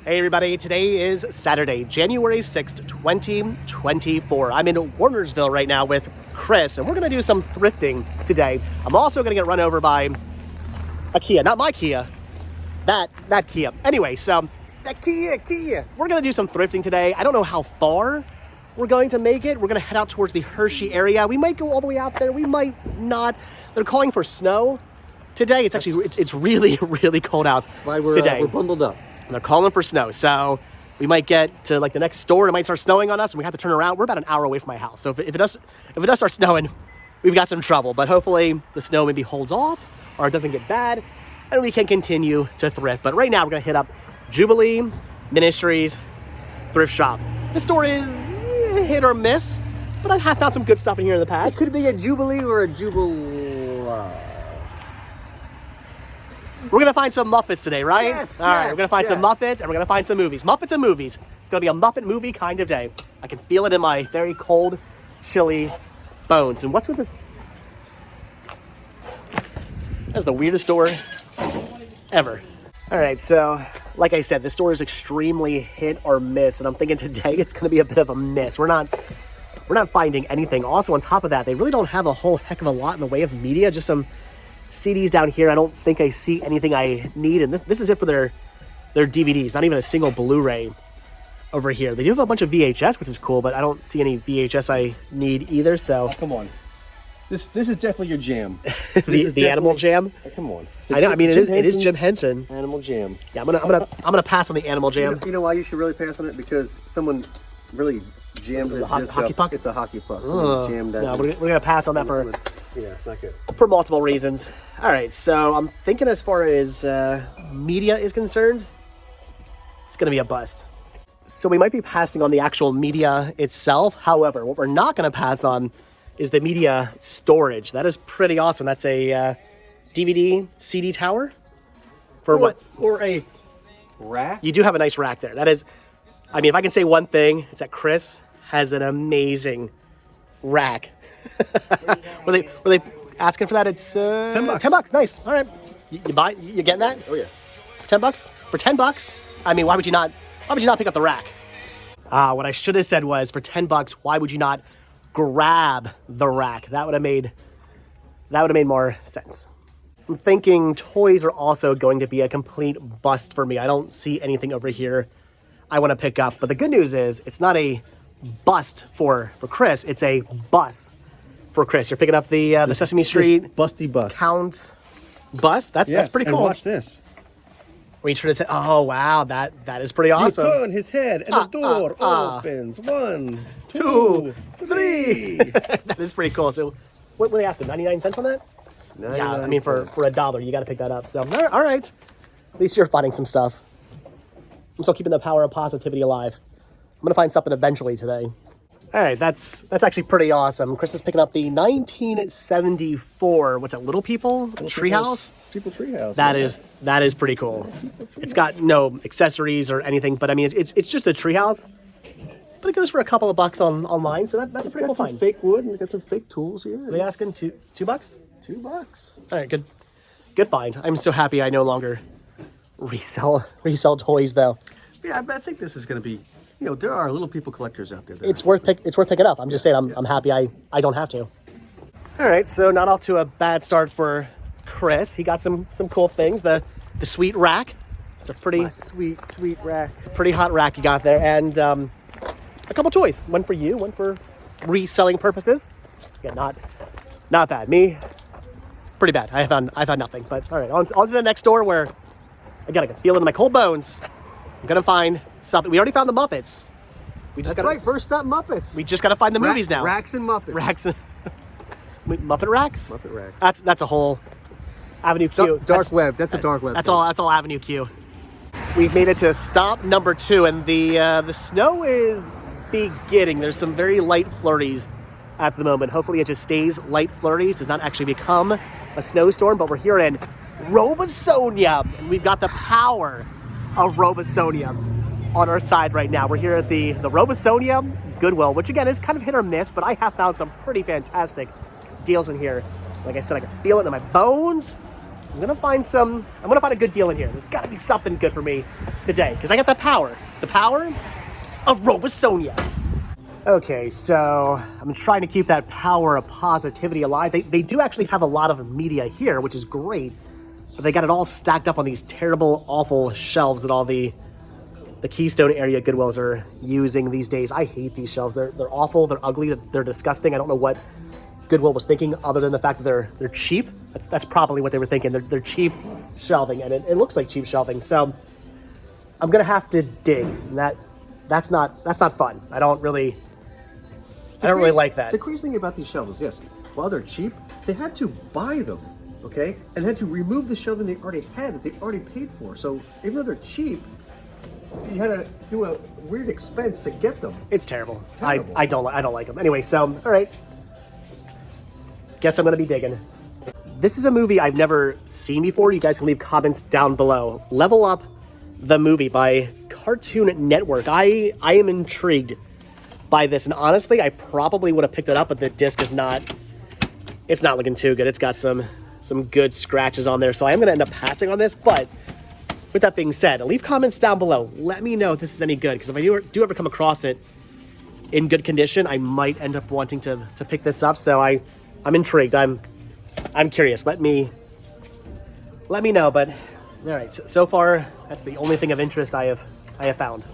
Hey everybody, today is Saturday, January 6th, 2024. I'm in Warnersville right now with Chris, and we're going to do some thrifting today. I'm also going to get run over by a Kia, not my Kia, that Kia. Anyway, so that Kia. We're going to do some thrifting today. I don't know how far we're going to make it. We're going to head out towards the Hershey area. We might go all the way out there. We might not. They're calling for snow today. It's actually, it's really, really cold out That's why we're bundled up. And they're calling for snow, so we might get to like the next store and it might start snowing on us and we have to turn around. We're about an hour away from my house, so if it does start snowing, we've got some trouble. But hopefully the snow maybe holds off or it doesn't get bad and we can continue to thrift. But right now we're gonna hit up Jubilee Ministries thrift shop. The store is hit or miss, but I have found some good stuff in here in the past. It could be a Jubilee or a Jubilee. We're going to find some Muppets today, right? Yes, All right, we're going to find some Muppets, and we're going to find some movies. Muppets and movies. It's going to be a Muppet movie kind of day. I can feel it in my very cold, chilly bones. And what's with this? That's the weirdest store ever. All right, so like I said, this store is extremely hit or miss, and I'm thinking today it's going to be a bit of a miss. We're not finding anything. Also, on top of that, they really don't have a whole heck of a lot in the way of media, just some CDs down here. I don't think I see anything I need, and this is it for their DVDs. Not even a single Blu-ray over here. They do have a bunch of VHS, which is cool, but I don't see any VHS I need either. So come on, this is definitely your jam. the Animal Jam. Come on, I know. I mean, it is Jim Henson. Animal Jam. Yeah, I'm gonna pass on the Animal Jam. You know why you should really pass on it? Because someone really jammed this disc hockey up. puck? It's a hockey puck. Someone jammed that. No, we're gonna pass on that for. Yeah, it's not good. For multiple reasons. All right, so I'm thinking as far as media is concerned, it's going to be a bust. So we might be passing on the actual media itself. However, what we're not going to pass on is the media storage. That is pretty awesome. That's a DVD CD tower for what? Or a rack. You do have a nice rack there. That is, I mean, if I can say one thing, it's that Chris has an amazing rack. were they asking for that? It's $10. $10, nice. All right, you're getting that? Oh yeah. $10 for $10. I mean, why would you not pick up the rack? What I should have said was for $10, why would you not grab the rack? That would have made more sense. I'm thinking toys are also going to be a complete bust for me. I don't see anything over here I want to pick up. But the good news is it's not a bust for Chris. It's a bus for Chris. You're picking up the Sesame Street busty bus count bus. That's pretty cool. And watch this. When you turn it, oh wow, that is pretty awesome. You turn his head and the door opens. 1, 2, 3. That is pretty cool. So, what were they asking? 99 cents on that? Yeah, I mean for $1, you got to pick that up. So, all right. At least you're finding some stuff. I'm still keeping the power of positivity alive. I'm gonna find something eventually today. All right, that's actually pretty awesome. Chris is picking up the 1974. What's that? Little People Treehouse. People Treehouse. That is pretty cool. It's got no accessories or anything, but I mean it's just a treehouse. But it goes for a couple of bucks online, so that's a pretty cool find. Fake wood and got some fake tools here. Are they asking $2? $2. All right, good find. I'm so happy I no longer resell toys though. Yeah, I think this is going to be. You know, there are Little People collectors out there. It's worth picking up. I'm just saying I'm happy I don't have to. All right, so not off to a bad start for Chris. He got some cool things. The sweet rack. It's a pretty sweet rack. It's a pretty hot rack you got there, and a couple toys. One for you, one for reselling purposes. Yeah, not bad. Me, pretty bad. I found nothing. But all right, on to the next door where again I can feel it in my cold bones. I'm gonna find something. We already found the Muppets. That's right. First stop, Muppets. We just gotta find the movies now. Racks and Muppets. Racks and Muppet racks. Muppet racks. That's a whole Avenue Q. Dark web. That's a dark web. That's all Avenue Q. We've made it to stop number 2, and the snow is beginning. There's some very light flurries at the moment. Hopefully, it just stays light flurries. Does not actually become a snowstorm. But we're here in Robosonia, and we've got the power of Robosonia on our side right now. We're here at the Robosonia Goodwill, which again is kind of hit or miss, but I have found some pretty fantastic deals in here. Like I said, I can feel it in my bones. I'm gonna find a good deal in here. There's gotta be something good for me today, because I got the power of Robosonia. Okay, so I'm trying to keep that power of positivity alive. They do actually have a lot of media here, which is great, but they got it all stacked up on these terrible, awful shelves that all the Keystone area Goodwills are using these days. I hate these shelves. They're awful, they're ugly, they're disgusting. I don't know what Goodwill was thinking, other than the fact that they're cheap. That's probably what they were thinking. They're cheap shelving, and it looks like cheap shelving. So I'm gonna have to dig, and that's not fun. I don't really like that. The crazy thing about these shelves is, yes, while they're cheap, they had to buy them, okay, and had to remove the shelving they already had that they already paid for. So even though they're cheap, you had to do a weird expense to get them. It's terrible. Terrible. I don't like them. Anyway, so all right. Guess I'm gonna be digging. This is a movie I've never seen before. You guys can leave comments down below. Level Up, the movie by Cartoon Network. I am intrigued by this, and honestly, I probably would have picked it up, but the disc is not. It's not looking too good. It's got some good scratches on there, so I am gonna end up passing on this. But with that being said, leave comments down below. Let me know if this is any good, because if I do ever come across it in good condition, I might end up wanting to pick this up. So I'm intrigued. I'm curious. Let me know. But all right, so far that's the only thing of interest I have found.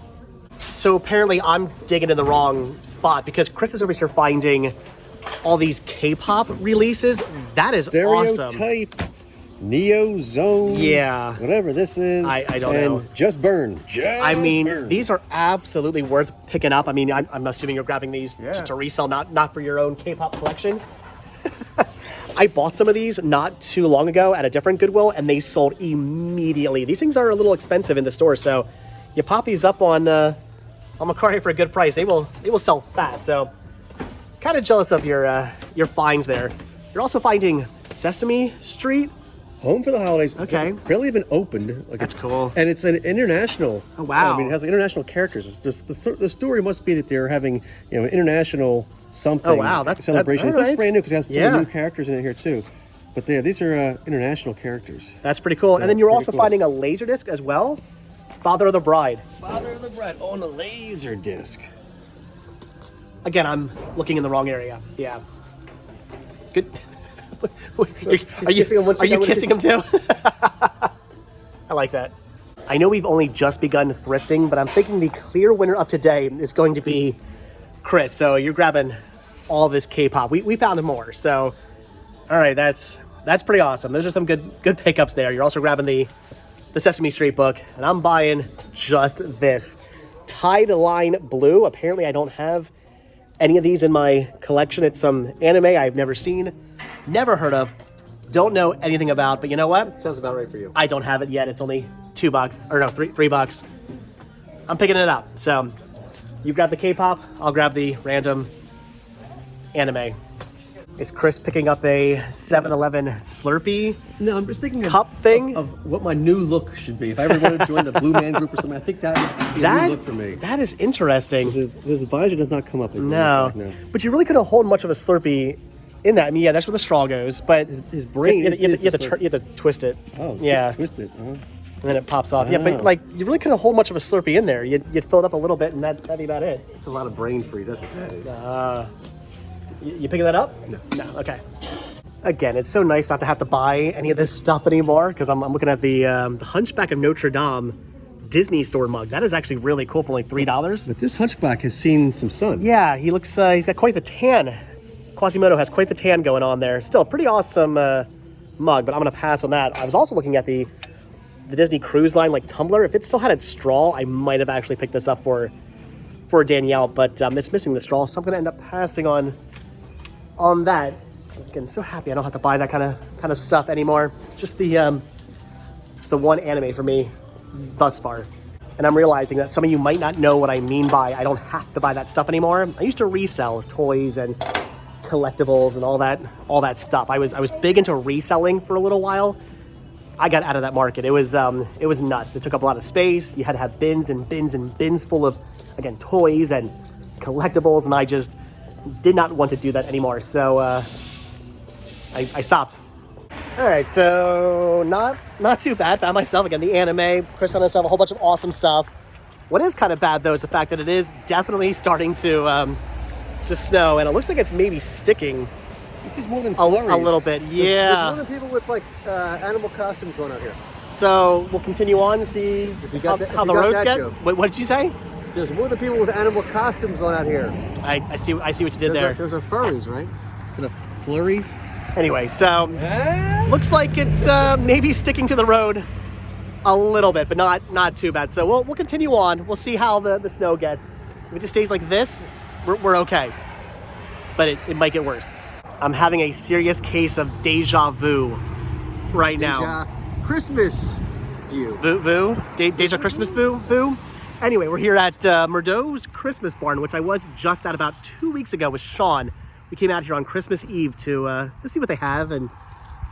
So apparently I'm digging in the wrong spot, because Chris is over here finding all these K-pop releases. That is awesome. Stereotype, Neo Zone, yeah, whatever this is. I don't know. Just Burn. Burn. These are absolutely worth picking up. I mean, I'm assuming you're grabbing these to resell, not for your own K-pop collection. I bought some of these not too long ago at a different Goodwill, and they sold immediately. These things are a little expensive in the store, so you pop these up on Mercari for a good price. They will sell fast. So kind of jealous of your finds there. You're also finding Sesame Street. Home for the holidays. Okay. Barely even opened. That's cool. And it's an international. Oh, wow. I mean, it has international characters. It's just the story must be that they're having an international something. Oh, wow. That's celebration. It looks brand new because it has some Yeah. new characters in it here too. But these are international characters. That's pretty cool. So, and then you're pretty also cool. finding a Laserdisc as well. Father of the Bride. Father of the Bride on a laser disc. Again, I'm looking in the wrong area. Yeah. Good. Are you kissing him too? I like that. I know we've only just begun thrifting, but I'm thinking the clear winner of today is going to be Chris. So you're grabbing all this K-pop. We found more. So, all right, that's pretty awesome. Those are some good pickups there. You're also grabbing the Sesame Street book, and I'm buying just this Tide Line Blue. Apparently, I don't have any of these in my collection. It's some anime I've never seen, never heard of, don't know anything about, but you know what? Sounds about right for you. I don't have it yet. It's only $2, or no, $3. I'm picking it up. So you grab the K-pop, I'll grab the random anime. Is Chris picking up a 7-Eleven Slurpee? No, I'm just thinking cup thing of what my new look should be. If I ever want to join the Blue Man Group or something, I think that would be a new look for me. That is interesting. His visor does not come up. No, but you really couldn't hold much of a Slurpee in that. I mean, yeah, that's where the straw goes, but his brain you have to twist it. Oh, yeah, twist it. And then it pops off. Yeah, but like you really couldn't hold much of a Slurpee in there. You'd fill it up a little bit, and that'd be about it. It's a lot of brain freeze. That's what that is. You picking that up? No. Okay. Again, it's so nice not to have to buy any of this stuff anymore, because I'm looking at the Hunchback of Notre Dame Disney store mug. That is actually really cool for only $3. But this Hunchback has seen some sun. Yeah, he looks. He's got quite the tan. Quasimodo has quite the tan going on there. Still, pretty awesome mug, but I'm gonna pass on that. I was also looking at the Disney Cruise Line like tumbler. If it still had its straw, I might have actually picked this up for Danielle, but it's missing the straw, so I'm gonna end up passing on that. Again, so happy I don't have to buy that kind of stuff anymore. Just the one anime for me thus far. And I'm realizing that some of you might not know what I mean by I don't have to buy that stuff anymore. I used to resell toys and collectibles and all that stuff. I was big into reselling for a little while. I got out of that market. It was nuts. It took up a lot of space. You had to have bins and bins and bins full of, again, toys and collectibles, and I just did not want to do that anymore. So I stopped. All right, so not too bad. Found myself again the anime. Chris found himself a whole bunch of awesome stuff. What is kind of bad though is the fact that it is definitely starting to snow, and it looks like it's maybe sticking. This is more than a little bit. Yeah. There's more than people with like animal costumes on out here. So we'll continue on and see how the roads get. What did you say? There's more than people with animal costumes on out here. I see what you did there. Those are furries, right? Instead of flurries. Anyway, so looks like it's maybe sticking to the road a little bit, but not too bad. So we'll continue on. We'll see how the snow gets. If it just stays like this, we're okay. But it might get worse. I'm having a serious case of deja vu right now. Christmas view. Deja Christmas vu. Anyway, we're here at Murdo's Christmas Barn, which I was just at about 2 weeks ago with Sean. We came out here on Christmas Eve to see what they have and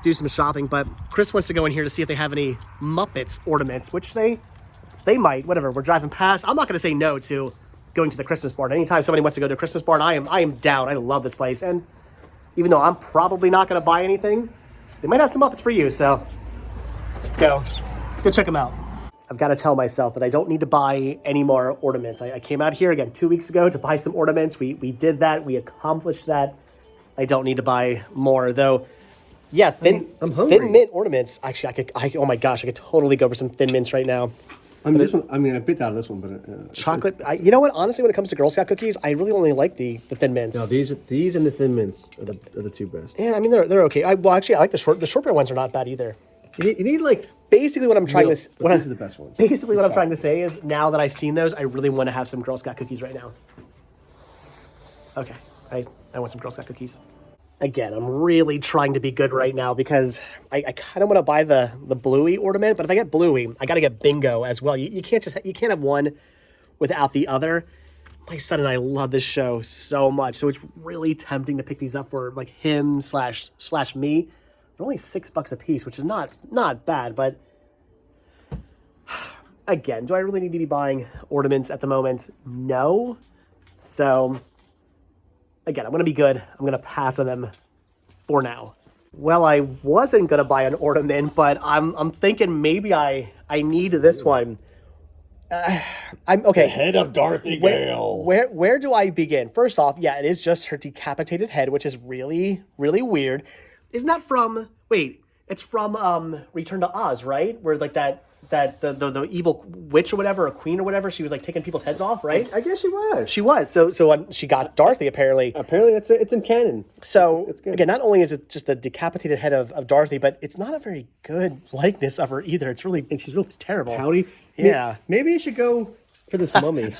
do some shopping. But Chris wants to go in here to see if they have any Muppets ornaments, which they might. Whatever. We're driving past. I'm not going to say no to going to the Christmas Barn. Anytime somebody wants to go to a Christmas Barn, I am down. I love this place, and even though I'm probably not going to buy anything, they might have some Muppets for you. So let's go check them out. I've got to tell myself that I don't need to buy any more ornaments. I came out here again 2 weeks ago to buy some ornaments. We did that. We accomplished that. I don't need to buy more, though. Yeah, thin mint ornaments. Actually, oh my gosh, I could totally go for some thin mints right now. I bit out of this one, but chocolate. You know what? Honestly, when it comes to Girl Scout cookies, I really only like the thin mints. No, these and the thin mints are the two best. Yeah, I mean they're okay. I like the shortbread ones are not bad either. You need like basically what I'm trying to. These are the best ones. Basically, what I'm trying to say is now that I've seen those, I really want to have some Girl Scout cookies right now. Okay, I want some Girl Scout cookies. Again, I'm really trying to be good right now because I kind of want to buy the Bluey ornament, but if I get Bluey, I got to get Bingo as well. You can't have one without the other. My son and I love this show so much, so it's really tempting to pick these up for like him slash me. They're only $6 a piece, which is not bad, but again, do I really need to be buying ornaments at the moment? No. So again, I'm going to be good. I'm going to pass on them for now. Well, I wasn't going to buy an ornament, but I'm thinking maybe I need this one. I'm okay. The head of Dorothy Gale. Where do I begin? First off, yeah, it is just her decapitated head, which is really, really weird. Isn't that from, it's from Return to Oz, right? Where like the evil witch or whatever, a queen or whatever, she was like taking people's heads off, right? I guess she was. She was. So she got Dorothy apparently. Apparently it's in canon. So it's good. Again, not only is it just the decapitated head of Dorothy, but it's not a very good likeness of her either. She's really terrible. Howdy. Yeah. Maybe you should go for this mummy.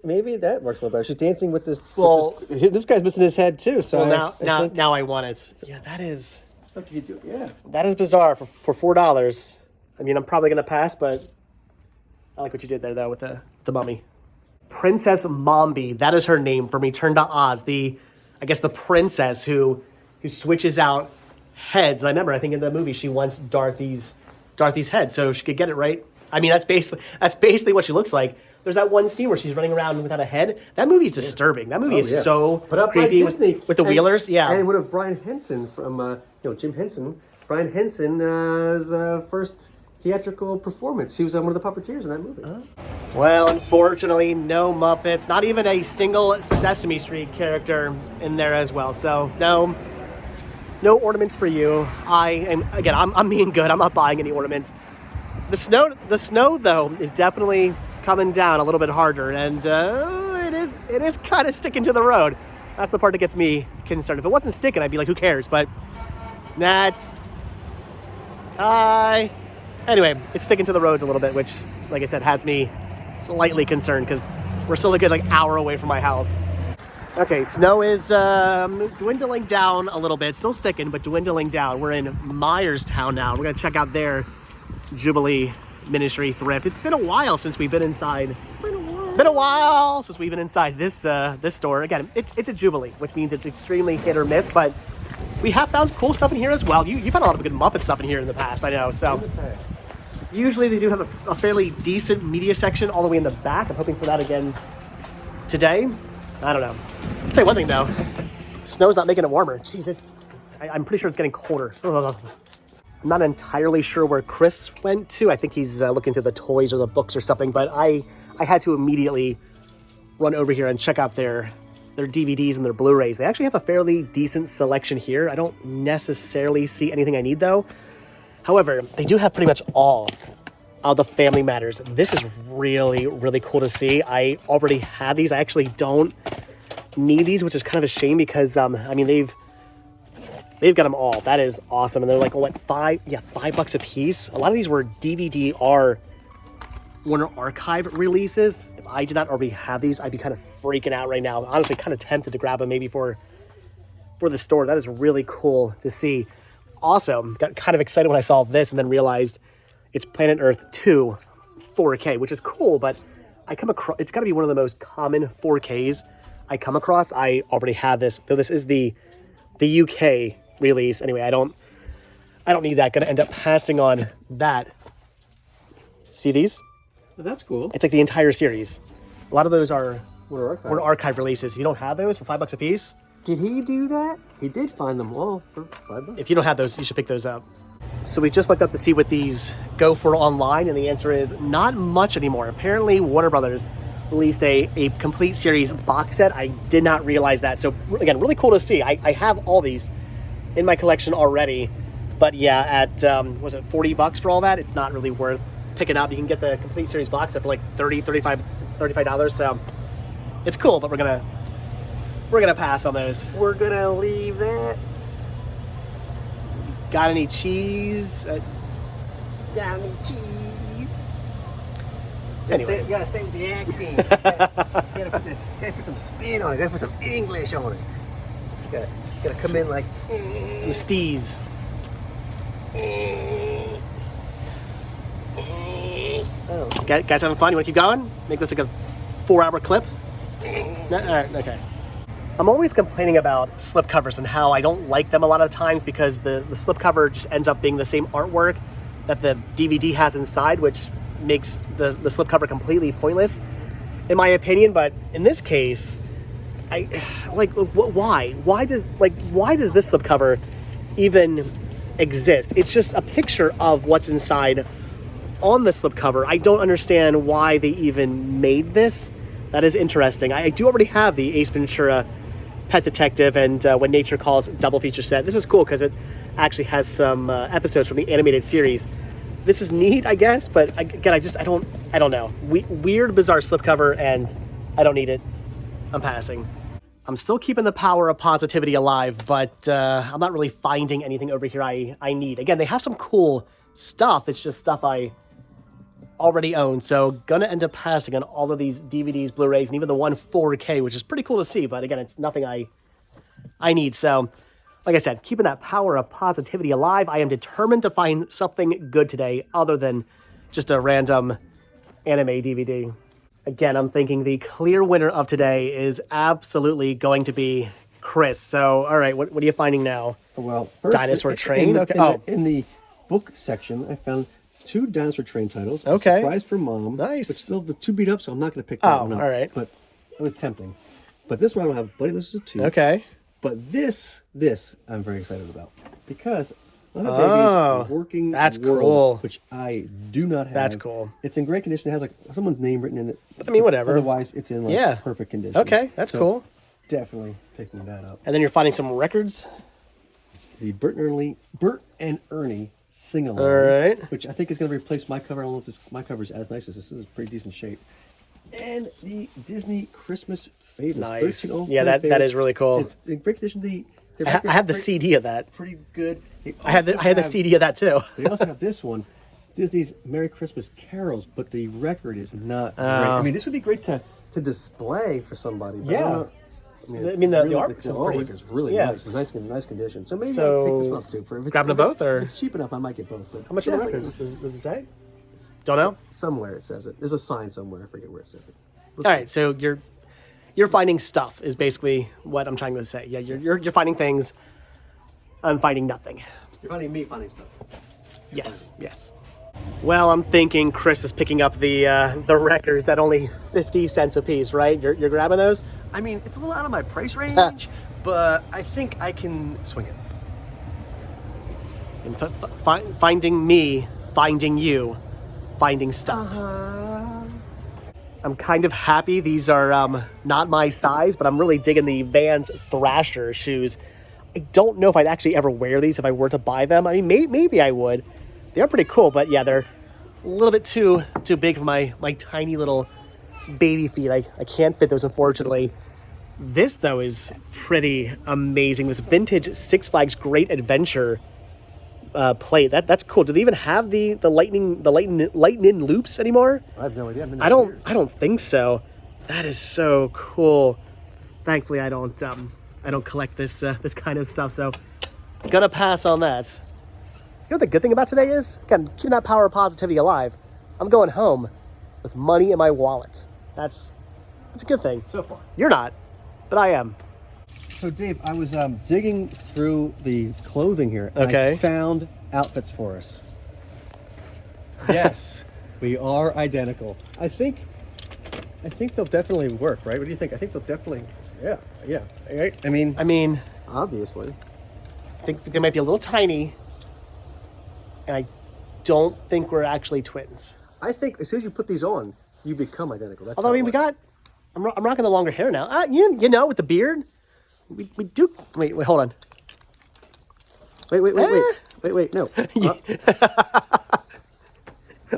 maybe that works a little better. She's dancing with this. Well, this guy's missing his head too. So now I want it. Yeah, that is. What can you do? Yeah. That is bizarre for $4. I mean, I'm probably gonna pass, but I like what you did there though with the mummy. Princess Mombi, that is her name from Return to Oz. I guess the princess who switches out heads. And I remember, I think in the movie she wants Dorothy's head so she could get it right. I mean, that's basically what she looks like. There's that one scene where she's running around without a head. That movie's disturbing. That movie is so creepy with the Wheelers. Yeah, and what of Brian Henson from Jim Henson? Brian Henson's first theatrical performance. He was one of the puppeteers in that movie. Well, unfortunately, no Muppets. Not even a single Sesame Street character in there as well. So no ornaments for you. I'm being good. I'm not buying any ornaments. The snow though is definitely coming down a little bit harder, and it is kind of sticking to the road. That's the part that gets me concerned. If it wasn't sticking, I'd be like, who cares? But that's anyway, it's sticking to the roads a little bit, which, like I said, has me slightly concerned because we're still a good hour away from my house. Okay, snow is dwindling down a little bit. Still sticking, but dwindling down. We're in Myerstown now. We're gonna check out their Jubilee Ministry thrift. It's been a while since we've been inside. Been a while since we've been inside this store. Again, it's a Jubilee, which means it's extremely hit or miss, but we have found cool stuff in here as well. You found a lot of good Muppet stuff in here in the past, I know. So usually they do have a fairly decent media section all the way in the back. I'm hoping for that again today. I don't know. I'll tell you one thing though, snow's not making it warmer. Jesus, I'm pretty sure it's getting colder. Ugh. I'm not entirely sure where Chris went to. I think he's looking through the toys or the books or something, but I had to immediately run over here and check out their DVDs and their Blu-rays. They actually have a fairly decent selection here. I don't necessarily see anything I need though. However, they do have pretty much all of the Family Matters. This is really, really cool to see. I already have these. I actually don't need these, which is kind of a shame because, I mean, they've got them all. That is awesome. And they're like, what, $5 a piece? A lot of these were DVD-R Warner Archive releases. If I did not already have these, I'd be kind of freaking out right now. Honestly, kind of tempted to grab them maybe for the store. That is really cool to see. Also, got kind of excited when I saw this and then realized it's Planet Earth 2 4K, which is cool, but I come across, it's got to be one of the most common 4Ks I come across. I already have this, though this is the UK release. Anyway, I don't need that. Gonna end up passing on that. See these? Well, that's cool. It's like the entire series. A lot of those are Warner archive releases. If you don't have those for $5 a piece. Did he do that? He did find them all for $5. If you don't have those, you should pick those up. So we just looked up to see what these go for online, and the answer is not much anymore. Apparently, Warner Brothers released a complete series box set. I did not realize that. So again, really cool to see. I have all these in my collection already, but yeah, at was it $40 for all that? It's not really worth picking up. You can get the complete series box set for like $35. So it's cool, but we're gonna pass on those. We're gonna leave that. Got any cheese? Got any cheese? Anyway. You gotta say it with the accent. You gotta put some spin on it. You gotta put some English on it. You gotta come in like Some stees. Oh. Guys having fun? You wanna keep going? Make this like a 4-hour clip? No? All right, okay. I'm always complaining about slipcovers and how I don't like them a lot of times because the slipcover just ends up being the same artwork that the DVD has inside, which makes the slipcover completely pointless, in my opinion. But in this case, why? Why does this slipcover even exist? It's just a picture of what's inside on the slipcover. I don't understand why they even made this. That is interesting. I do already have the Ace Ventura Pet Detective and When Nature Calls double feature set. This is cool because it actually has some episodes from the animated series. This is neat, I guess, but again, I don't know. Weird, bizarre slipcover, and I don't need it. I'm passing. I'm still keeping the power of positivity alive, but I'm not really finding anything over here I need. Again, they have some cool stuff. It's just stuff I already own, so gonna end up passing on all of these DVDs, Blu-rays, and even the one 4K, which is pretty cool to see, but again, it's nothing I need. So like I said, keeping that power of positivity alive. I am determined to find something good today other than just a random anime DVD. Again, I'm thinking the clear winner of today is absolutely going to be Chris. So all right, what are you finding now? Well, first, Dinosaur Train. Okay. In the book section, I found 2 Dinosaur Train titles. Okay. A surprise for Mom. Nice. Which still was 2 beat up, so I'm not going to pick that one up. All right. But it was tempting. But this one I don't have. Buddy, this is a 2. Okay. But this I'm very excited about because Baby's Working that's World, cool. which I do not have. That's cool. It's in great condition. It has like someone's name written in it. I mean, whatever. Otherwise, it's in like perfect condition. Okay, that's cool. Definitely picking that up. And then you're finding some records. The Bert and Ernie sing-along, All right. which I think is going to replace my cover. I don't know if my cover is as nice as this. This is pretty decent shape. And the Disney Christmas favorites. Nice. Yeah, that is really cool. It's in great condition. I have the CD of that. Pretty good. I had the CD of that too. They also have this one, Disney's Merry Christmas Carols, but the record is not great. I mean, this would be great to display for somebody. But Yeah. I mean, the really, artwork is really nice. It's nice condition. So maybe So, I'll pick this one up too. grabbing them both, or? If it's cheap enough, I might get both. But How much are the records? Does it say? Don't know. Somewhere it says it. There's a sign somewhere. I forget where it says it. All right, so you're finding stuff is basically what I'm trying to say. Yeah, you're finding things. I'm finding nothing. You're finding me finding stuff. Yes. Well, I'm thinking Chris is picking up the records at only 50 cents a piece, right? You're grabbing those? I mean, it's a little out of my price range, but I think I can swing it. And finding me, finding you, finding stuff. I'm kind of happy these are not my size, but I'm really digging the Vans Thrasher shoes. I don't know if I'd actually ever wear these if I were to buy them. I mean, maybe I would. They're pretty cool, but yeah, they're a little bit too big for my tiny little baby feet. I can't fit those, unfortunately. This, though, is pretty amazing. This vintage Six Flags Great Adventure plate. That's cool. Do they even have the lightning loops anymore? I have no idea. I don't think so. That is so cool. Thankfully, I don't collect this kind of stuff, so gonna pass on that. You know what the good thing about today is? Again, keeping that power of positivity alive. I'm going home with money in my wallet. That's a good thing. So far. You're not, but I am. So Dave, I was digging through the clothing here, and I found outfits for us. Yes, we are identical. I think they'll definitely work, right? What do you think? I think they'll definitely, yeah. Right? I mean, obviously. I think they might be a little tiny, and I don't think we're actually twins. I think as soon as you put these on, you become identical. That's although, I mean, I'm rocking the longer hair now. You know, with the beard. We do. Wait, hold on. Wait, no.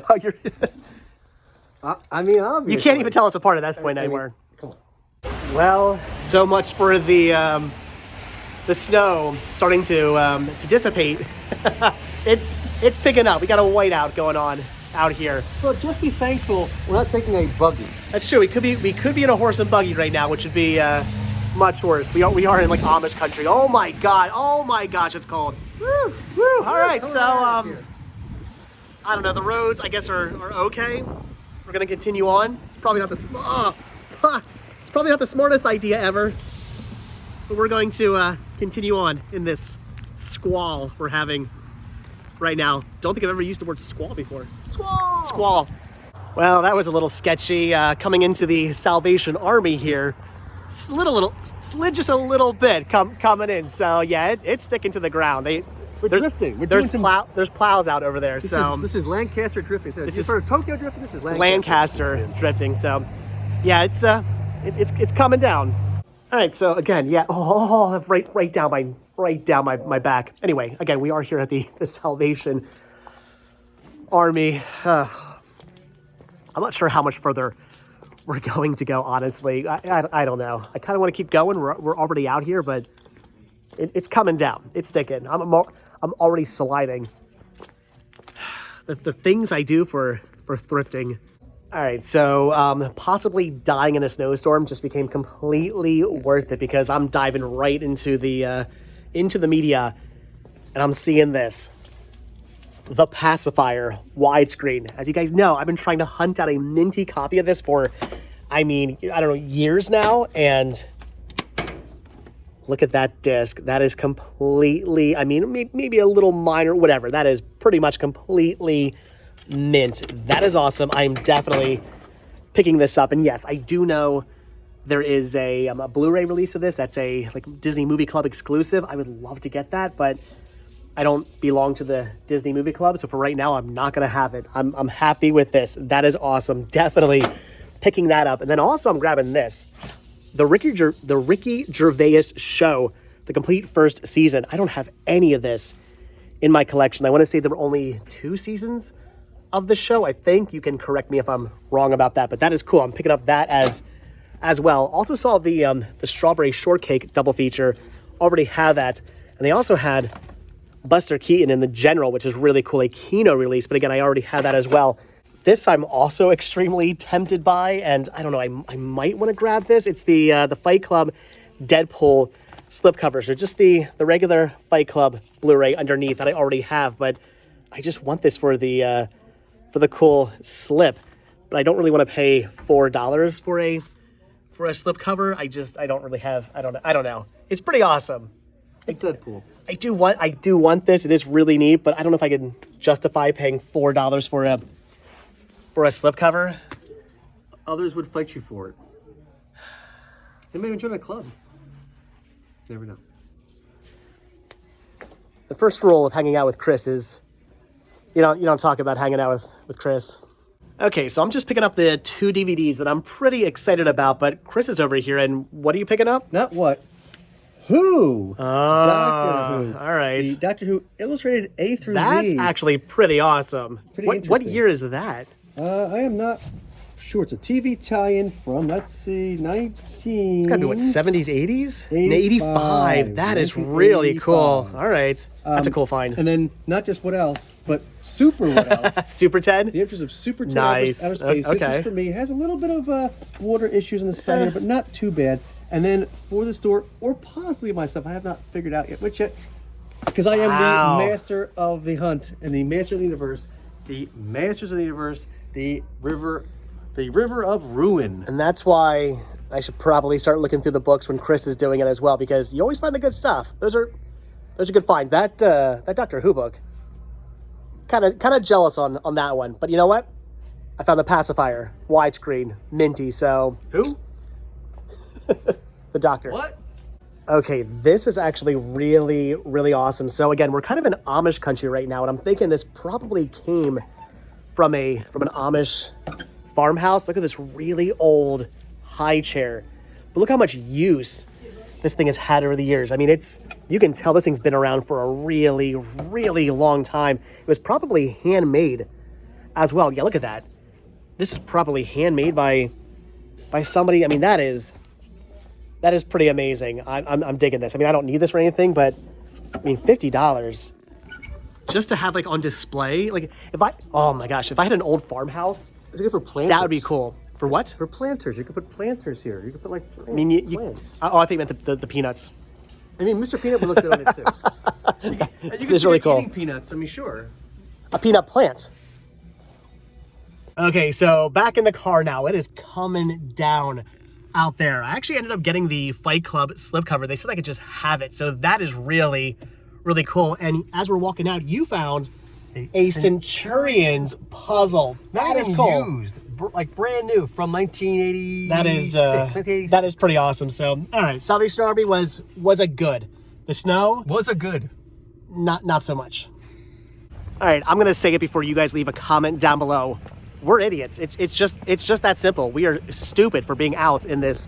Oh, you're. I mean, obviously. You can't even tell us apart at that point anymore. Come on. Well, so much for the snow starting to dissipate. It's picking up. We got a whiteout going on out here. Well, just be thankful we're not taking a buggy. That's true. We could be in a horse and buggy right now, which would be much worse. We are in like Amish country. Oh my gosh, it's cold. Woo. All right, so I don't know. The roads, I guess, are okay. We're gonna continue on. It's probably not the smartest idea ever, but we're going to continue on in this squall we're having right now. Don't think I've ever used the word squall before. Squall. Well, that was a little sketchy. Coming into the Salvation Army here. Slid just a little bit coming in. So yeah, it's sticking to the ground. We're drifting. There's plows out over there. This is Lancaster drifting. So this is for Tokyo drifting. This is Lancaster drifting. So yeah, it's coming down. All right. So again, yeah. Oh, right down my back. Anyway, again, we are here at the Salvation Army. I'm not sure how much further we're going to go, honestly. I don't know. I kind of want to keep going. We're already out here, but it's coming down. It's sticking. I'm already sliding. The things I do for thrifting. All right, so possibly dying in a snowstorm just became completely worth it because I'm diving right into the media, and I'm seeing this. The Pacifier widescreen. As you guys know, I've been trying to hunt out a minty copy of this for, I don't know, years now. And look at that disc. That is completely, maybe a little minor, whatever. That is pretty much completely mint. That is awesome. I'm definitely picking this up. And yes, I do know there is a Blu-ray release of this. That's a Disney Movie Club exclusive. I would love to get that, but I don't belong to the Disney Movie Club, so for right now, I'm not gonna have it. I'm happy with this. That is awesome. Definitely picking that up. And then also I'm grabbing this. The Ricky Gervais Show, the complete first season. I don't have any of this in my collection. I want to say there were only 2 seasons of the show. I think you can correct me if I'm wrong about that, but that is cool. I'm picking up that as well. Also saw the Strawberry Shortcake double feature. Already have that. And they also had Buster Keaton in the General, which is really cool, a Kino release, but again, I already have that as well. This I'm also extremely tempted by, and I don't know, I might want to grab this. It's the Fight Club Deadpool slipcover. So just the regular Fight Club Blu-ray underneath that I already have, but I just want this for the cool slip. But I don't really want to pay $4 for a slipcover. I don't really have. I don't know. It's pretty awesome. It's Deadpool. I do want this. It is really neat, but I don't know if I can justify paying $4 for a slipcover. Others would fight you for it. They may even join a club. Never know. The first rule of hanging out with Chris is you don't talk about hanging out with Chris. Okay, so I'm just picking up the 2 DVDs that I'm pretty excited about, but Chris is over here, and what are you picking up? Not what? Who? Oh, Doctor Who. All right. The Doctor Who Illustrated A through That's Z. actually pretty awesome. Pretty What interesting. year is that? I am not sure. It's a TV tie-in from, let's see, 19... It's got to be, what, 70s, 80s? 85. That is really cool. 1985. All right. That's a cool find. And then, not just what else, but Super what else. Super Ted? The Adventures of Super Ted Nice. Outer Space. This Okay. is, for me, it has a little bit of water issues on the side here, but not too bad. And then for the store, or possibly myself, I have not figured out yet which yet, because I am Wow. the master of the hunt and the master of the universe, the masters of the universe, the river of ruin. And that's why I should probably start looking through the books when Chris is doing it as well, because you always find the good stuff. Those are good finds. That Doctor Who book, kind of jealous on that one. But you know what? I found the pacifier, widescreen, minty. So Who? the Doctor. What? Okay, this is actually really, really awesome. So again, we're kind of in Amish country right now, and I'm thinking this probably came from an Amish farmhouse. Look at this really old high chair. But look how much use this thing has had over the years. I mean, you can tell this thing's been around for a really, really long time. It was probably handmade as well. Yeah, look at that. This is probably handmade by somebody. I mean, that is pretty amazing. I'm digging this. I mean, I don't need this or anything, but I mean, $50 just to have like on display. Like if I had an old farmhouse, It's good for planters. that would be cool. For what? For planters. You could put planters here. You could put like plants. I mean, plants. I think meant the peanuts. I mean, Mr. Peanut would look good on it too. And you It's really cool. Eating peanuts. I mean, sure. A peanut plant. Okay, so back in the car now. It is coming down out there. I actually ended up getting the Fight Club slipcover. They said I could just have it. So that is really, really cool. And as we're walking out, you found a Centurion's puzzle. That is cool. Used, like brand new from 1986. That is pretty awesome. So, all right, Salvation Army was a good. The snow, Was a good. not so much. All right, I'm gonna say it before you guys leave a comment down below. We're idiots. It's just that simple. We are stupid for being out in this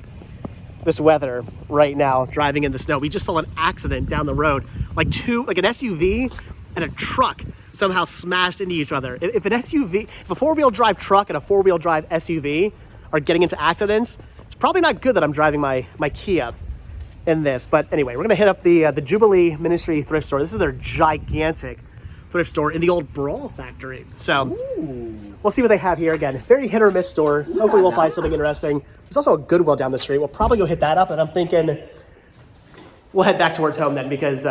weather right now, driving in the snow. We just saw an accident down the road, like an SUV and a truck somehow smashed into each other. If a four-wheel drive truck and a four-wheel drive SUV are getting into accidents, it's probably not good that I'm driving my Kia in this. But anyway, we're gonna hit up the Jubilee Ministry thrift store. This is their gigantic thrift store in the old Brawl factory. So we'll see what they have here. Again, very hit or miss store. Hopefully we'll find something interesting. There's also a Goodwill down the street. We'll probably go hit that up, and I'm thinking we'll head back towards home then, because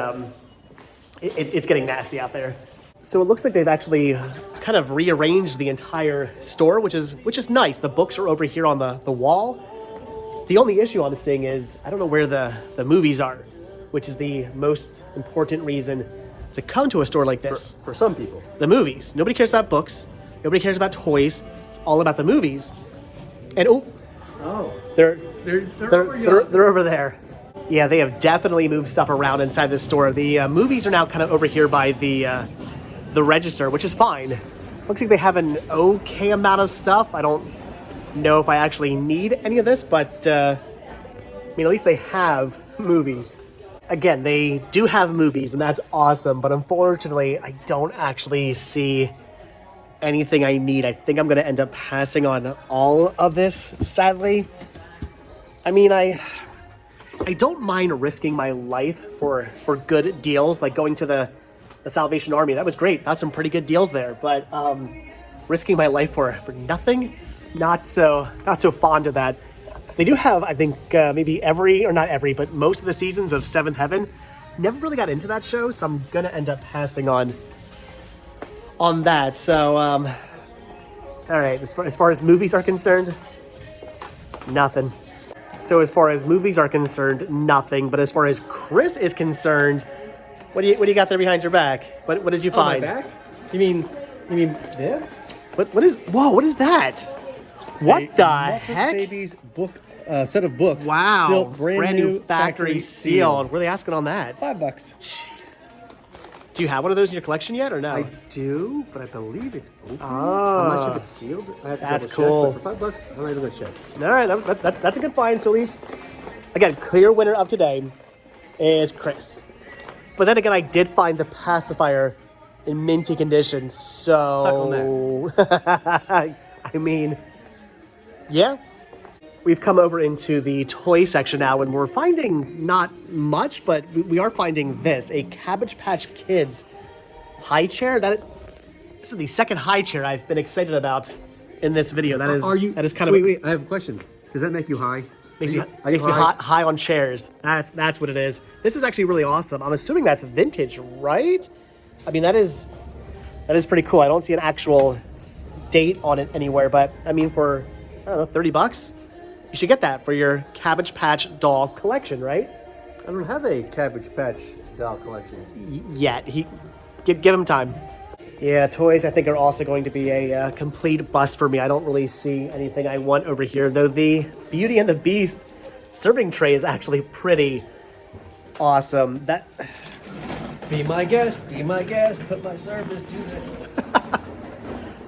it's getting nasty out there. So it looks like they've actually kind of rearranged the entire store, which is nice. The books are over here on the wall. The only issue I'm seeing is I don't know where the movies are, which is the most important reason to come to a store like this. For some people. The movies. Nobody cares about books. Nobody cares about toys. It's all about the movies. And they're over there. Yeah, they have definitely moved stuff around inside this store. The movies are now kind of over here by the register, which is fine. Looks like they have an okay amount of stuff. I don't know if I actually need any of this, but I mean, at least they have movies. Again, they do have movies, and that's awesome, but unfortunately, I don't actually see anything I need. I think I'm going to end up passing on all of this, sadly. I mean, I don't mind risking my life for good deals, like going to the Salvation Army. That was great. Found some pretty good deals there, but risking my life for nothing, not so fond of that. They do have, I think, maybe but most of the seasons of Seventh Heaven. Never really got into that show, so I'm gonna end up passing on that. So, all right. As far as movies are concerned, nothing. So as far as movies are concerned, nothing. But as far as Chris is concerned, what do you got there behind your back? What did you find? My back? You mean this? What is that? What the Muppet heck? Babies book set of books. Wow. Still brand new factory sealed. What are they asking on that? $5. Jeez. Do you have one of those in your collection yet, or no? I do, but I believe it's open. Ah. I'm not sure if it's sealed. I have to That's double cool. check, but for $5, I'm not even gonna check. All right, that's a good find. So at least, again, clear winner of today is Chris. But then again, I did find the pacifier in minty condition, so... I mean, yeah. We've come over into the toy section now, and we're finding not much, but we are finding this, a Cabbage Patch Kids high chair. This is the second high chair I've been excited about in this video. That is kind of... Wait, I have a question. Does that make you high? Makes me high on chairs. That's what it is. This is actually really awesome. I'm assuming that's vintage, right? I mean, that is pretty cool. I don't see an actual date on it anywhere, but I mean, for, I don't know, $30, you should get that for your Cabbage Patch doll collection, right? I don't have a Cabbage Patch doll collection. Yet. Give him time. Yeah, toys I think are also going to be a complete bust for me. I don't really see anything I want over here, though the Beauty and the Beast serving tray is actually pretty awesome. Be my guest, put my service to the...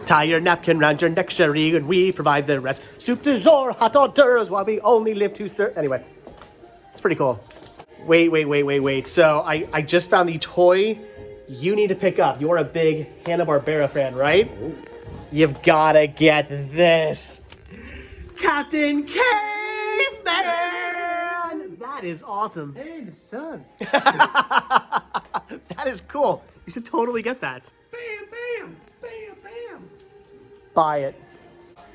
Tie your napkin round your neck, Sherry, and we provide the rest. Soup du jour, hot hors d'oeuvres, while we only live to serve. Anyway, it's pretty cool. Wait. So I just found the toy you need to pick up. You're a big Hanna-Barbera fan, right? Ooh. You've got to get this. Captain Caveman! That is awesome. Hey, the sun. That is cool. You should totally get that. Bam. Buy it.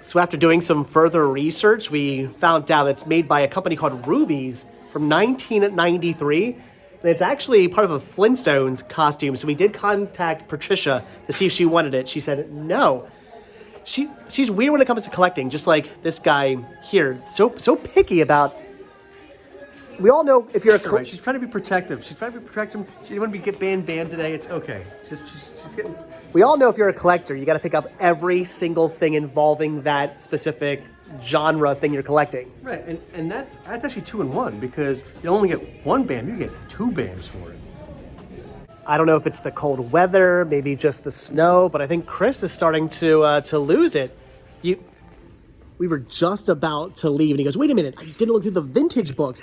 So after doing some further research, we found out it's made by a company called Ruby's from 1993. And it's actually part of a Flintstones costume. So we did contact Patricia to see if she wanted it. She said no. She's weird when it comes to collecting, just like this guy here. So picky about... We all know if you're Right. She's trying to be protective. She didn't want to get banned today. It's okay. She's getting... We all know if you're a collector, you got to pick up every single thing involving that specific genre thing you're collecting. Right, and that's actually 2 in 1 because you only get 1 BAM, you get 2 BAMs for it. I don't know if it's the cold weather, maybe just the snow, but I think Chris is starting to lose it. We were just about to leave, and he goes, "Wait a minute! I didn't look through the vintage books.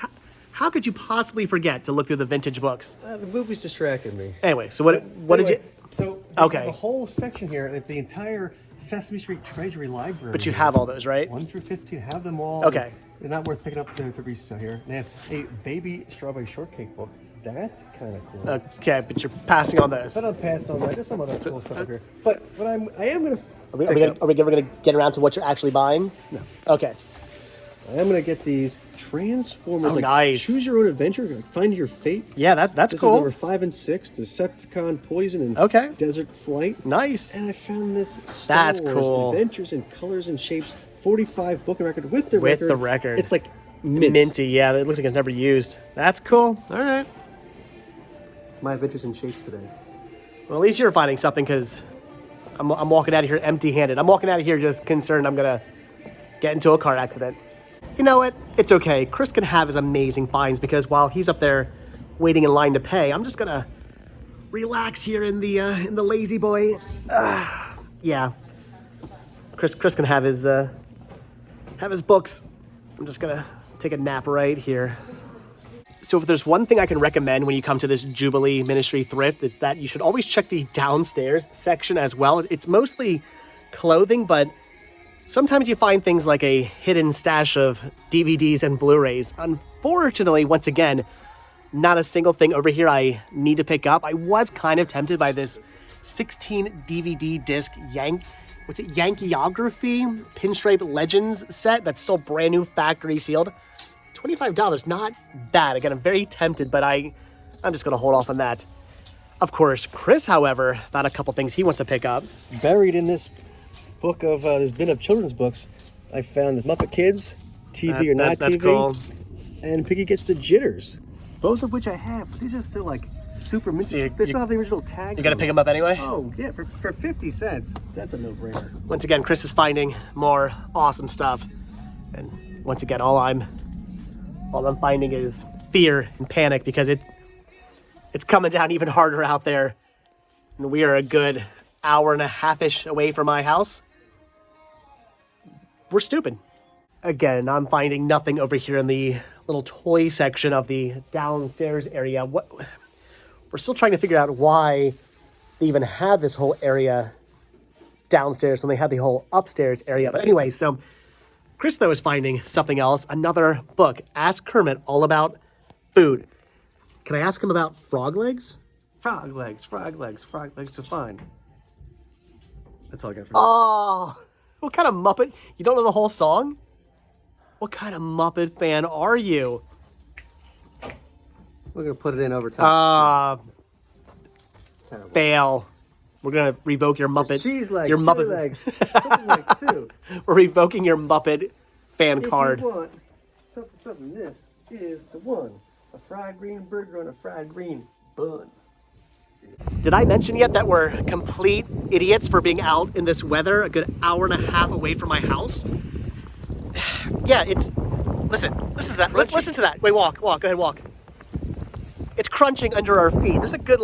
How could you possibly forget to look through the vintage books?" The movies distracted me. Anyway, so what did you? So okay, have a whole section here, like the entire Sesame Street Treasury Library. But you have all those, right? 1 through 15, have them all. Okay. They're not worth picking up to resell here. They have a baby strawberry shortcake book. That's kind of cool. Okay, but you're passing on those. But I'm passing on that. There's some other cool stuff up here. But what I am going to... Are we ever going to get around to what you're actually buying? No. Okay. I am going to get these Transformers. Oh, nice. Choose your own adventure. Like Find Your Fate. Yeah, that's this cool. Is number 5 and 6. Decepticon Poison and Desert Flight. Nice. And I found this Star Wars cool. Adventures in Colors and Shapes 45 book and record with the record. With the record. It's like minty. Yeah, it looks like it's never used. That's cool. All right. My Adventures in Shapes today. Well, at least you're finding something because I'm walking out of here empty-handed. I'm walking out of here just concerned I'm going to get into a car accident. You know what? It's okay. Chris can have his amazing finds because while he's up there waiting in line to pay, I'm just going to relax here in the lazy boy. Yeah. Chris can have his books. I'm just going to take a nap right here. So if there's one thing I can recommend when you come to this Jubilee Ministry thrift, it's that you should always check the downstairs section as well. It's mostly clothing, but sometimes you find things like a hidden stash of DVDs and Blu-rays. Unfortunately, once again, not a single thing over here I need to pick up. I was kind of tempted by this 16 DVD disc Yankeeography Pinstripe Legends set that's still brand new factory sealed. $25, not bad. Again, I'm very tempted, but I'm just going to hold off on that. Of course, Chris, however, found a couple things he wants to pick up. Buried in this book of this bin of children's books, I found the Muppet Kids, TV or Not that's TV, cool. and Piggy Gets the Jitters, both of which I have. But these are still like super minty. They still have the original tag. You got to pick them up anyway? Oh yeah, for 50 cents, that's a no-brainer. Once again, Chris is finding more awesome stuff, and once again, all I'm finding is fear and panic because it's coming down even harder out there And we are a good hour and a half-ish away from my house. We're stupid. Again, I'm finding nothing over here in the little toy section of the downstairs area. We're still trying to figure out why they even had this whole area downstairs when they had the whole upstairs area. But anyway, so Chris, though, is finding something else. Another book, Ask Kermit, all about food. Can I ask him about frog legs? Frog legs are fine. That's all I got for Oh, what kind of Muppet? You don't know the whole song? What kind of Muppet fan are you? We're gonna put it in over time. Fail. We're gonna revoke your Muppet. There's cheese legs, your chili Muppet legs, something like too. We're revoking your Muppet fan If card. you want something, this is the one. A fried green burger on a fried green bun. Did I mention yet that we're complete idiots for being out in this weather, a good hour and a half away from my house? Yeah, it's... Listen to that. Listen to that. Wait, walk. Go ahead, walk. It's crunching under our feet. There's a good,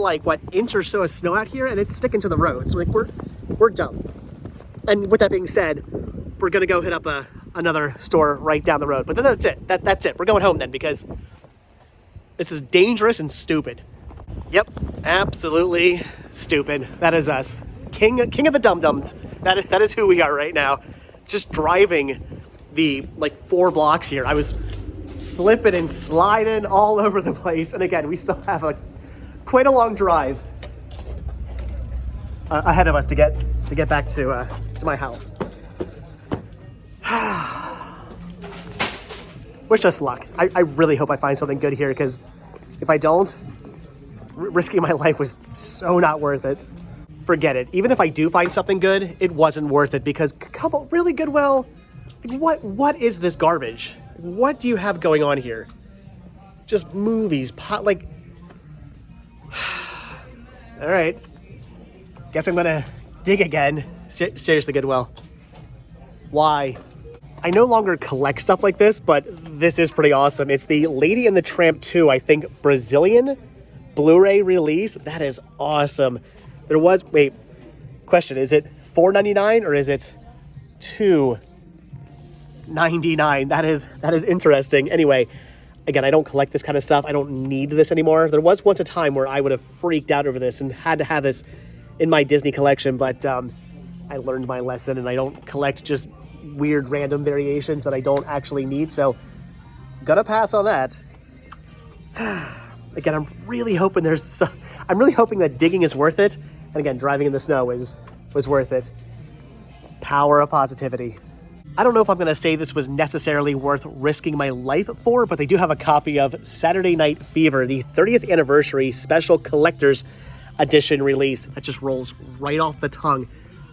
inch or so of snow out here, and it's sticking to the road. So, we're dumb. And with that being said, we're going to go hit up another store right down the road. But then that's it. That's it. We're going home then because this is dangerous and stupid. Yep, absolutely stupid. That is us. King of the dum-dums. That is who we are right now. Just driving the 4 blocks here. I was slipping and sliding all over the place. And again, we still have quite a long drive ahead of us to get back to my house. Wish us luck. I really hope I find something good here because if I don't, risking my life was so not worth it. Forget it. Even if I do find something good, it wasn't worth it because really Goodwill, what is this garbage? What do you have going on here? Just movies, all right. Guess I'm gonna dig again. Seriously, Goodwill. Why? I no longer collect stuff like this, but this is pretty awesome. It's the Lady and the Tramp 2, I think, Brazilian Blu-ray release. That is awesome. Wait, question, is it $4.99 or is it $2.99? That is interesting. Anyway, again, I don't collect this kind of stuff. I don't need this anymore. There was once a time where I would have freaked out over this and had to have this in my Disney collection, but I learned my lesson and I don't collect just weird random variations that I don't actually need, so gonna pass on that. Again, I'm really hoping that digging is worth it, and again, driving in the snow was worth it. Power of positivity. I don't know if I'm gonna say this was necessarily worth risking my life for, but they do have a copy of Saturday Night Fever, the 30th anniversary special collector's edition release that just rolls right off the tongue.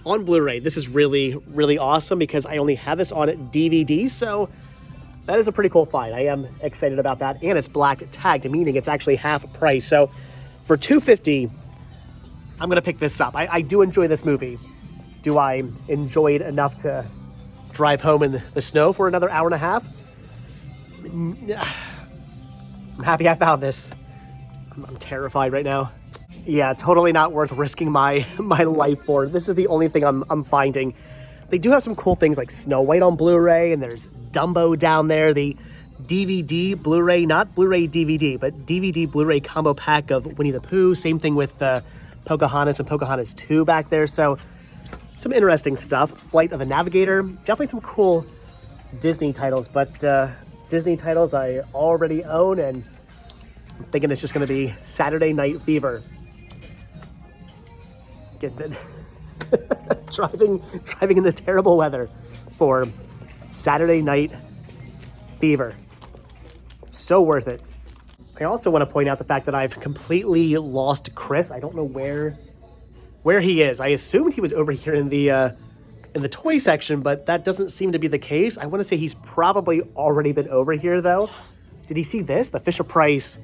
On Blu-ray, this is really, really awesome because I only have this on DVD, so that is a pretty cool find. I am excited about that, and it's black tagged, meaning it's actually half price. So for $2.50, I'm gonna pick this up. I do enjoy this movie. Do I enjoy it enough to drive home in the snow for another hour and a half? I'm happy I found this. I'm terrified right now. Yeah, totally not worth risking my life for. This is the only thing I'm finding. They do have some cool things like Snow White on Blu-ray, and there's Dumbo down there. The DVD Blu-ray, not Blu-ray DVD, but DVD Blu-ray combo pack of Winnie the Pooh. Same thing with Pocahontas and Pocahontas 2 back there. So some interesting stuff. Flight of the Navigator. Definitely some cool Disney titles, but Disney titles I already own, and I'm thinking it's just going to be Saturday Night Fever. Driving in this terrible weather for Saturday Night Fever. So worth it. I also want to point out the fact that I've completely lost Chris. I don't know where he is. I assumed he was over here in the toy section, but that doesn't seem to be the case. I want to say he's probably already been over here though. Did he see this? The Fisher-Price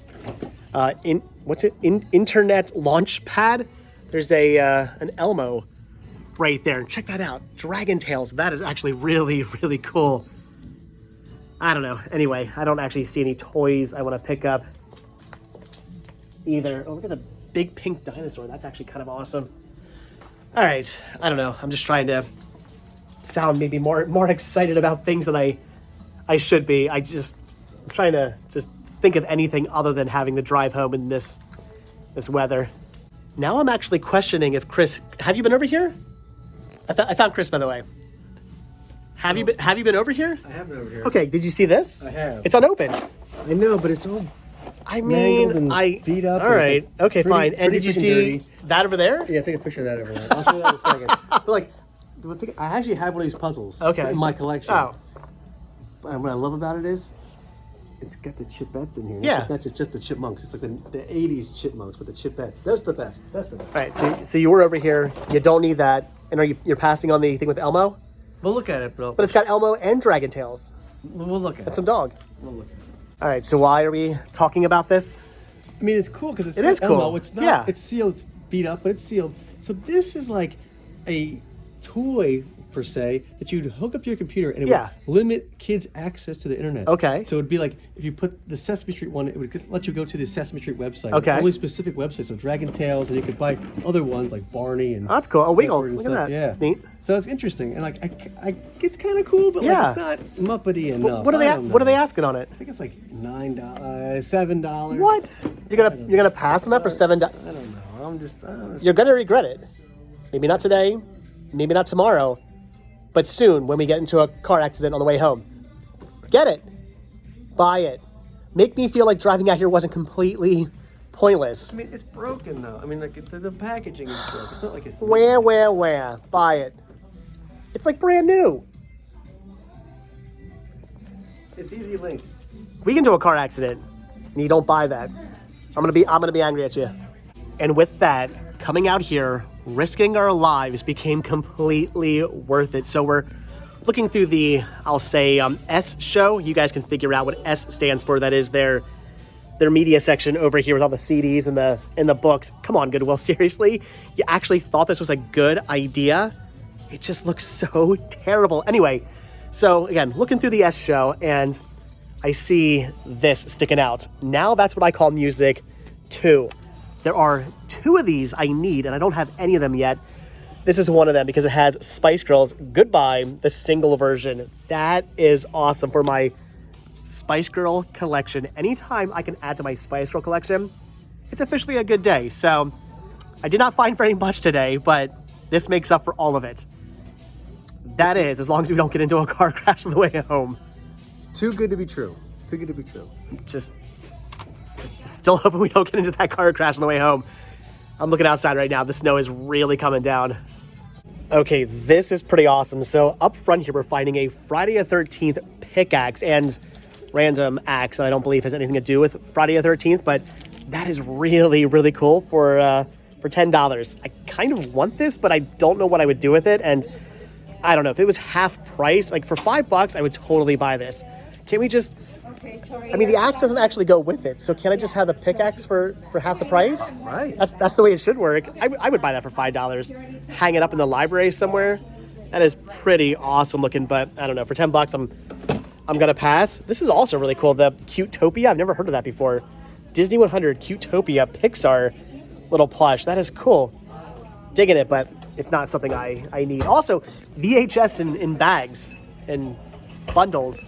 internet launch pad? There's an Elmo right there. Check that out. Dragon Tails. That is actually really, really cool. I don't know. Anyway, I don't actually see any toys I want to pick up either. Oh, look at big pink dinosaur. That's actually kind of awesome. All right, I don't know. I'm just trying to sound maybe more excited about things than I should be. I'm trying to just think of anything other than having to drive home in this weather. Now I'm actually questioning if Chris, have you been over here? I found Chris, by the way. Have you been over here? I have been over here. Okay, did you see this? I have. It's unopened. I know, but it's all I mangled mean, and beat up. All and right, it's, like, okay, pretty- fine. And pretty did you freaking see dirty. that over there? Yeah, take a picture of that over there. I'll show you that in a second. But like, the thing, I actually have one of these puzzles Okay. in my collection. Oh, And what I love about it is, it's got the chipettes in here. Yeah. It's not just the chipmunks. It's like the 80s chipmunks with the chipettes. That's the best. That's the best. all right. So you were over here. You don't need that. And you're passing on the thing with Elmo? We'll look at it, bro. But it's got Elmo and Dragon Tails. We'll look at That's it. some dog. We'll look at it. All right. So why are we talking about this? I mean, it's cool because It is Elmo. cool. It's not. Yeah. It's sealed. It's beat up, but it's sealed. So this is like a toy per se that you'd hook up to your computer and it Yeah. would limit kids' access to the internet. Okay. So it'd be like if you put the Sesame Street one, it would let you go to the Sesame Street website. Okay. Only specific websites. So Dragon Tales, and you could buy other ones like Barney and. Oh, that's cool. Oh, Wiggles. Pepper and Look at stuff. that. Yeah. That's neat. So it's interesting, and like it's kind of cool, but Yeah. like it's not Muppety enough. What are I they? don't What are they know. asking on it? I think it's like $9, $7. What? You're gonna pass on that for $7? I don't know. I'm just. I don't know. You're gonna regret it. Maybe not today. Maybe not tomorrow. But soon, when we get into a car accident on the way home. Get it. Buy it. Make me feel like driving out here wasn't completely pointless. I mean, it's broken though. I mean, like the packaging is broken. It's not like it's. Where? Buy it. It's like brand new. It's easy link. If we get into a car accident and you don't buy that, I'm gonna be angry at you. And with that, coming out here, risking our lives became completely worth it. So we're looking through the, I'll say, S show. You guys can figure out what S stands for. That is their media section over here with all the CDs and the books. Come on, Goodwill, seriously? You actually thought this was a good idea? It just looks so terrible. Anyway, so again, looking through the S show and I see this sticking out. Now that's what I call music 2. There are 2 of these I need, and I don't have any of them yet. This is one of them because it has Spice Girls Goodbye, the single version. That is awesome for my Spice Girl collection. Anytime I can add to my Spice Girl collection, it's officially a good day. So I did not find very much today, but this makes up for all of it. That is, as long as we don't get into a car crash on the way home. It's too good to be true. Too good to be true. Just still hoping we don't get into that car crash on the way home. I'm looking outside right now. The snow is really coming down. Okay, this is pretty awesome. So up front here, we're finding a Friday the 13th pickaxe and random axe. And I don't believe has anything to do with Friday the 13th, but that is really, really cool for $10. I kind of want this, but I don't know what I would do with it. And I don't know if it was half price, like for $5, I would totally buy this. Can we just, I mean, the axe doesn't actually go with it. So can I just have the pickaxe for half the price? Right. That's the way it should work. I would buy that for $5. Hang it up in the library somewhere. That is pretty awesome looking, but I don't know. For $10, I'm gonna pass. This is also really cool. The Cutopia. I've never heard of that before. Disney 100 Cutopia Pixar little plush. That is cool. Digging it, but it's not something I need. Also, VHS in bags and bundles.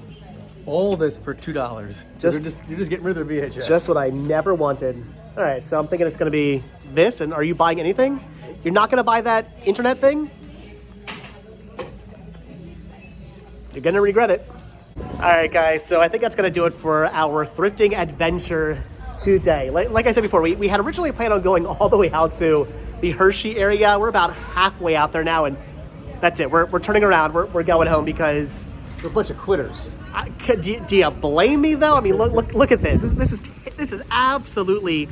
All this for $2. You're just getting rid of their VHS. Just what I never wanted. All right, so I'm thinking it's going to be this. And are you buying anything? You're not going to buy that internet thing? You're going to regret it. All right, guys. So I think that's going to do it for our thrifting adventure today. Like I said before, we had originally planned on going all the way out to the Hershey area. We're about halfway out there now, and that's it. We're turning around. We're going home because We're a bunch of quitters. do you blame me though? I mean, look at this. This is absolutely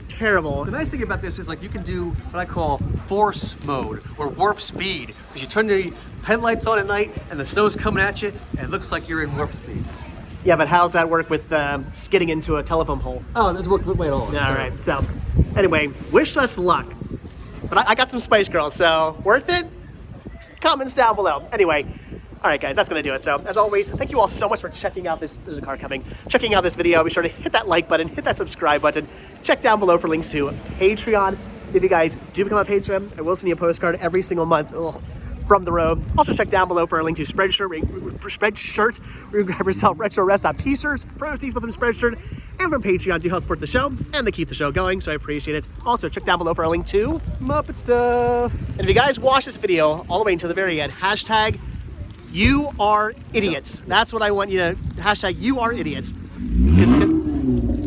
terrible. The nice thing about this is like you can do what I call force mode or warp speed because you turn the headlights on at night and the snow's coming at you and it looks like you're in warp speed. Yeah, but how's that work with skidding into a telephone pole? Oh, that's worked way at all. All right. So, anyway, wish us luck. But I got some Spice Girls, so worth it? Comments down below. Anyway, All right, guys, that's going to do it. So, as always, thank you all so much for checking out this. There's a car coming. Checking out this video. Be sure to hit that like button, hit that subscribe button. Check down below for links to Patreon. If you guys do become a patron, I will send you a postcard every single month from the road. Also, check down below for a link to Spreadshirt. Where you grab yourself retro rest stop t-shirts, proceeds from Spreadshirt, and from Patreon to help support the show and to keep the show going. So I appreciate it. Also, check down below for a link to Muppet Stuff. And if you guys watch this video all the way until the very end, hashtag you are idiots. That's what I want you to hashtag you are idiots.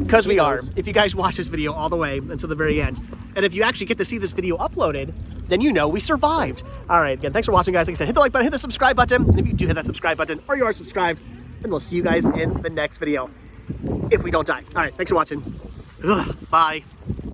Because we are. If you guys watch this video all the way until the very end, and if you actually get to see this video uploaded, then you know we survived. All right, again, thanks for watching, guys. Like I said, hit the like button, hit the subscribe button. And if you do hit that subscribe button or you are subscribed, then we'll see you guys in the next video if we don't die. All right, thanks for watching. Ugh, bye.